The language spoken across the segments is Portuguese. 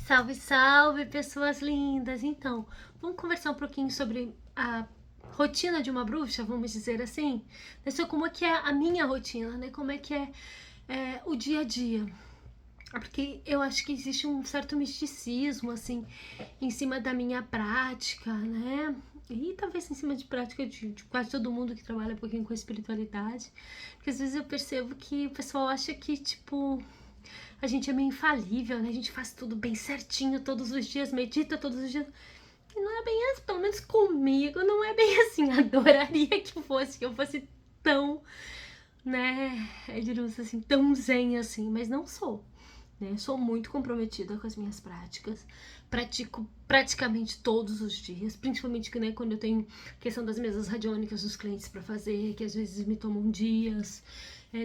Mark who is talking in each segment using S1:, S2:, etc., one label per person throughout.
S1: Salve, salve, pessoas lindas! Então, vamos conversar um pouquinho sobre a rotina de uma bruxa, vamos dizer assim? Como é que é a minha rotina, né? Como é que é o dia a dia. Porque eu acho que existe um certo misticismo, assim, em cima da minha prática, né? E talvez em cima de prática de quase todo mundo que trabalha um pouquinho com espiritualidade. Porque às vezes eu percebo que o pessoal acha que, tipo, a gente é meio infalível, né? A gente faz tudo bem certinho todos os dias, medita todos os dias. E não é bem assim, pelo menos comigo, não é bem assim. Adoraria que eu fosse tão, né? Digamos assim, tão zen assim, mas não sou. Né? Sou muito comprometida com as minhas práticas, pratico praticamente todos os dias, principalmente né, quando eu tenho questão das mesas radiônicas dos clientes para fazer, que às vezes me tomam dias.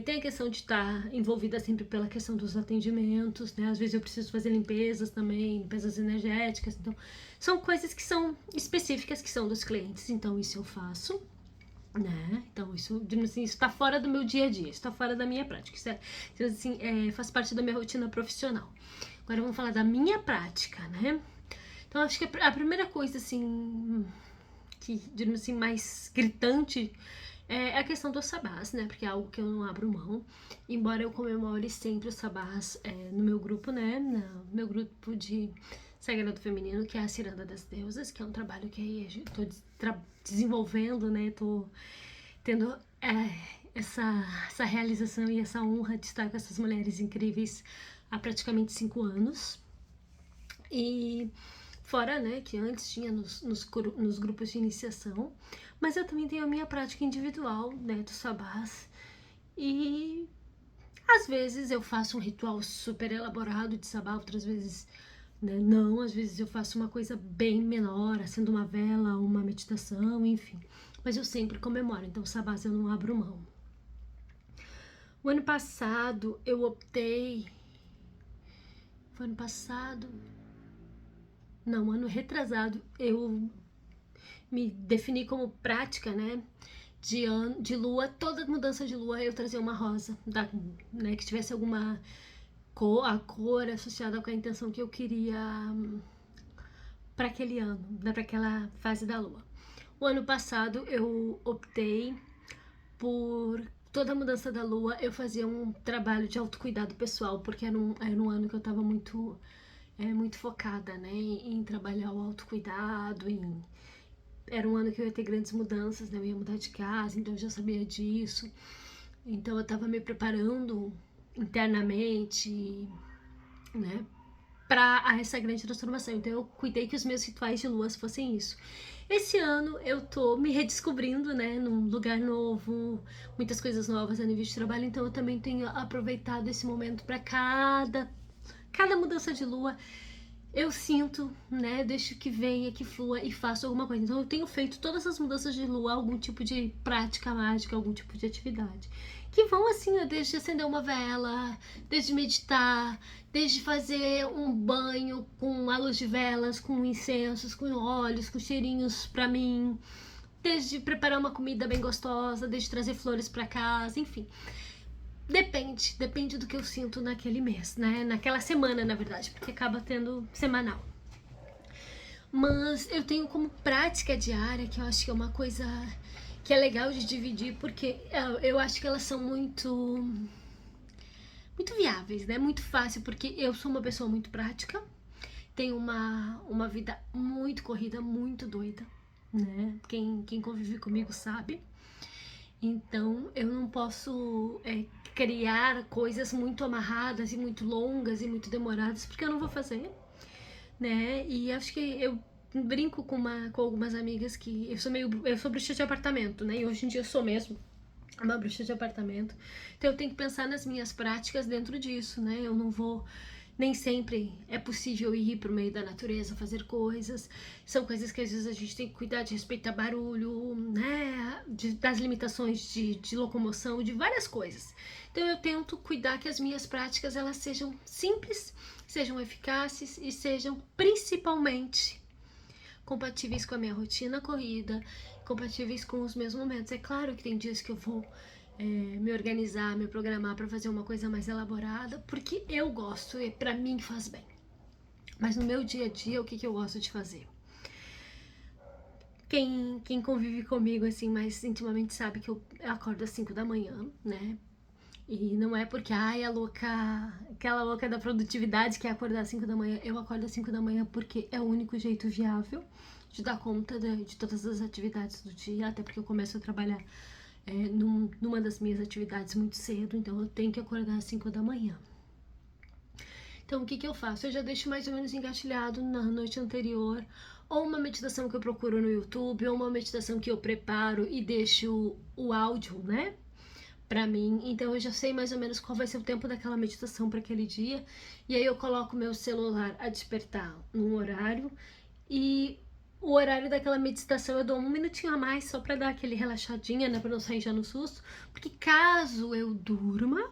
S1: Tem a questão de estar envolvida sempre pela questão dos atendimentos, né? Às vezes eu preciso fazer limpezas também, limpezas energéticas. Então, são coisas que são específicas, que são dos clientes. Então, isso eu faço. Né? Então, isso, assim, isso tá fora do meu dia a dia, isso tá fora da minha prática. Isso assim, faz parte da minha rotina profissional. Agora vamos falar da minha prática, né? Então, acho que a primeira coisa, assim, que, digamos assim, mais gritante é a questão dos sabás, né? Porque é algo que eu não abro mão. Embora eu comemore sempre os sabás no meu grupo, né? No meu grupo de Sagrado Feminino, que é a Ciranda das Deusas, que é um trabalho que eu tô desenvolvendo, né? Tô tendo essa realização e essa honra de estar com essas mulheres incríveis há praticamente 5 anos. E fora, né, que antes tinha nos grupos de iniciação, mas eu também tenho a minha prática individual, né, do sabás. E às vezes eu faço um ritual super elaborado de sabá, outras vezes né, não, às vezes eu faço uma coisa bem menor, acendo uma vela, uma meditação, enfim. Mas eu sempre comemoro, então sabás eu não abro mão. O ano passado eu optei. Foi ano passado? Não, ano retrasado eu me defini como prática, né? De lua, toda mudança de lua eu trazia uma rosa, né, que tivesse alguma cor, a cor associada com a intenção que eu queria para aquele ano, né, para aquela fase da lua. O ano passado eu optei por toda mudança da lua eu fazia um trabalho de autocuidado pessoal, porque era um ano que eu tava muito focada, né, em trabalhar o autocuidado, era um ano que eu ia ter grandes mudanças, né, eu ia mudar de casa, então eu já sabia disso, então eu tava me preparando internamente, né, para essa grande transformação. Então eu cuidei que os meus rituais de lua fossem isso. Esse ano eu tô me redescobrindo, né, num lugar novo, muitas coisas novas a nível de trabalho, então eu também tenho aproveitado esse momento para cada mudança de lua eu sinto, né, deixo que venha, que flua e faço alguma coisa. Então eu tenho feito todas as mudanças de lua, algum tipo de prática mágica, algum tipo de atividade. Que vão assim, desde acender uma vela, desde meditar, desde fazer um banho com a luz de velas, com incensos, com óleos, com cheirinhos pra mim, desde preparar uma comida bem gostosa, desde trazer flores pra casa, enfim. Depende do que eu sinto naquele mês, né? Naquela semana, na verdade, porque acaba tendo semanal. Mas eu tenho como prática diária, que eu acho que é uma coisa que é legal de dividir, porque eu acho que elas são muito viáveis, né? Muito fácil, porque eu sou uma pessoa muito prática, tenho uma vida muito corrida, muito doida, né? Quem convive comigo sabe. Então eu não posso criar coisas muito amarradas e muito longas e muito demoradas, porque eu não vou fazer, né? E acho que eu brinco com algumas amigas que eu sou bruxa de apartamento, né? E hoje em dia eu sou mesmo uma bruxa de apartamento. Então eu tenho que pensar nas minhas práticas dentro disso, né? Eu não vou nem sempre é possível ir para o meio da natureza fazer coisas. São coisas que às vezes a gente tem que cuidar de respeitar barulho, né? Das limitações de locomoção, de várias coisas. Então eu tento cuidar que as minhas práticas elas sejam simples, sejam eficazes e sejam principalmente compatíveis com a minha rotina corrida, compatíveis com os meus momentos. É claro que tem dias que eu vou me organizar, me programar para fazer uma coisa mais elaborada, porque eu gosto e para mim faz bem. Mas no meu dia a dia, o que eu gosto de fazer? Quem convive comigo, assim, mais intimamente sabe que eu acordo às 5 da manhã, né? E não é porque, ai, a louca, aquela louca da produtividade que é acordar às 5 da manhã. Eu acordo às 5 da manhã porque é o único jeito viável de dar conta de todas as atividades do dia, até porque eu começo a trabalhar numa das minhas atividades muito cedo, então eu tenho que acordar às 5 da manhã. Então, o que eu faço? Eu já deixo mais ou menos engatilhado na noite anterior, ou uma meditação que eu procuro no YouTube, ou uma meditação que eu preparo e deixo o áudio, né, pra mim. Então, eu já sei mais ou menos qual vai ser o tempo daquela meditação para aquele dia, e aí eu coloco meu celular a despertar num horário, e o horário daquela meditação eu dou um minutinho a mais só pra dar aquele relaxadinha, né, pra não sair já no susto, porque caso eu durma,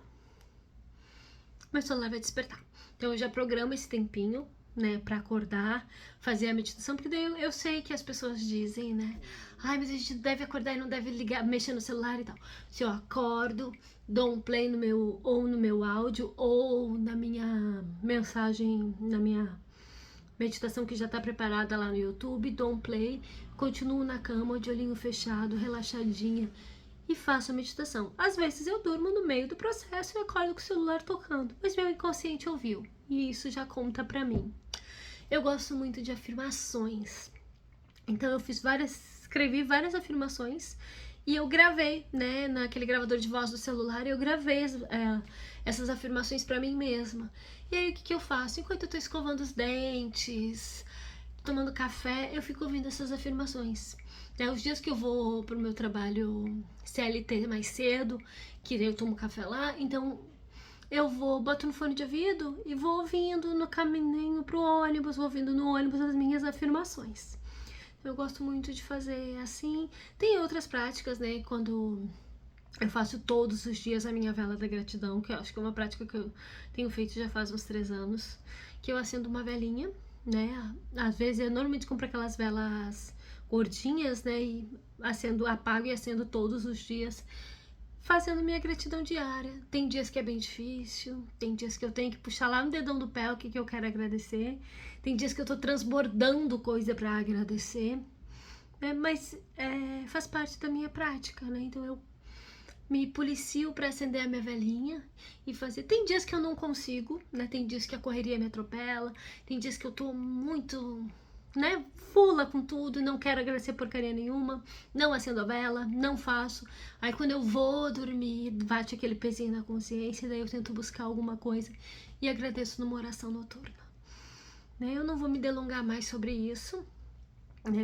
S1: meu celular vai despertar. Então eu já programo esse tempinho, né, pra acordar, fazer a meditação, porque daí eu sei que as pessoas dizem, né, ai, mas a gente deve acordar e não deve ligar, mexer no celular e tal. Se eu acordo, dou um play no meu, ou no meu áudio, ou na minha mensagem, na minha meditação que já tá preparada lá no YouTube, dou um play, continuo na cama, de olhinho fechado, relaxadinha, e faço a meditação. Às vezes eu durmo no meio do processo e acordo com o celular tocando, mas meu inconsciente ouviu, e isso já conta pra mim. Eu gosto muito de afirmações, então eu escrevi várias afirmações e eu gravei, né, naquele gravador de voz do celular, eu gravei essas afirmações pra mim mesma. E aí o que eu faço? Enquanto eu tô escovando os dentes, tomando café, eu fico ouvindo essas afirmações. Os dias que eu vou pro meu trabalho CLT mais cedo, que eu tomo café lá, então eu boto no fone de ouvido e vou ouvindo no caminho pro ônibus, vou ouvindo no ônibus as minhas afirmações. Eu gosto muito de fazer assim. Tem outras práticas, né? Quando eu faço todos os dias a minha vela da gratidão, que eu acho que é uma prática que eu tenho feito já faz uns 3 anos, que eu acendo uma velinha, né? Às vezes eu normalmente compro aquelas velas gordinhas, né? E apago e acendo todos os dias, fazendo minha gratidão diária. Tem dias que é bem difícil, tem dias que eu tenho que puxar lá no dedão do pé o que eu quero agradecer, tem dias que eu tô transbordando coisa pra agradecer, né? Mas faz parte da minha prática, né? Então eu me policio para acender a minha velinha e fazer. Tem dias que eu não consigo, né? Tem dias que a correria me atropela, tem dias que eu tô muito, né, fula com tudo, não quero agradecer porcaria nenhuma, não acendo a vela, não faço. Aí quando eu vou dormir, bate aquele pezinho na consciência, daí eu tento buscar alguma coisa e agradeço numa oração noturna. Né? Eu não vou me delongar mais sobre isso.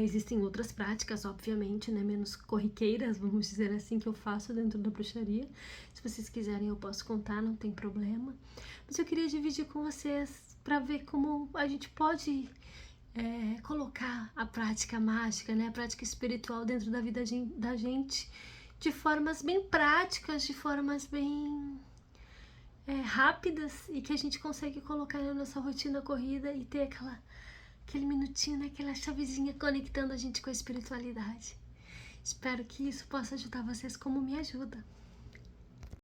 S1: Existem outras práticas, obviamente, né, menos corriqueiras, vamos dizer assim, que eu faço dentro da bruxaria. Se vocês quiserem, eu posso contar, não tem problema. Mas eu queria dividir com vocês para ver como a gente pode colocar a prática mágica, né, a prática espiritual dentro da vida da gente de formas bem práticas, de formas bem rápidas e que a gente consegue colocar na nossa rotina corrida e ter aquele minutinho, né? Aquela chavezinha conectando a gente com a espiritualidade. Espero que isso possa ajudar vocês como me ajuda.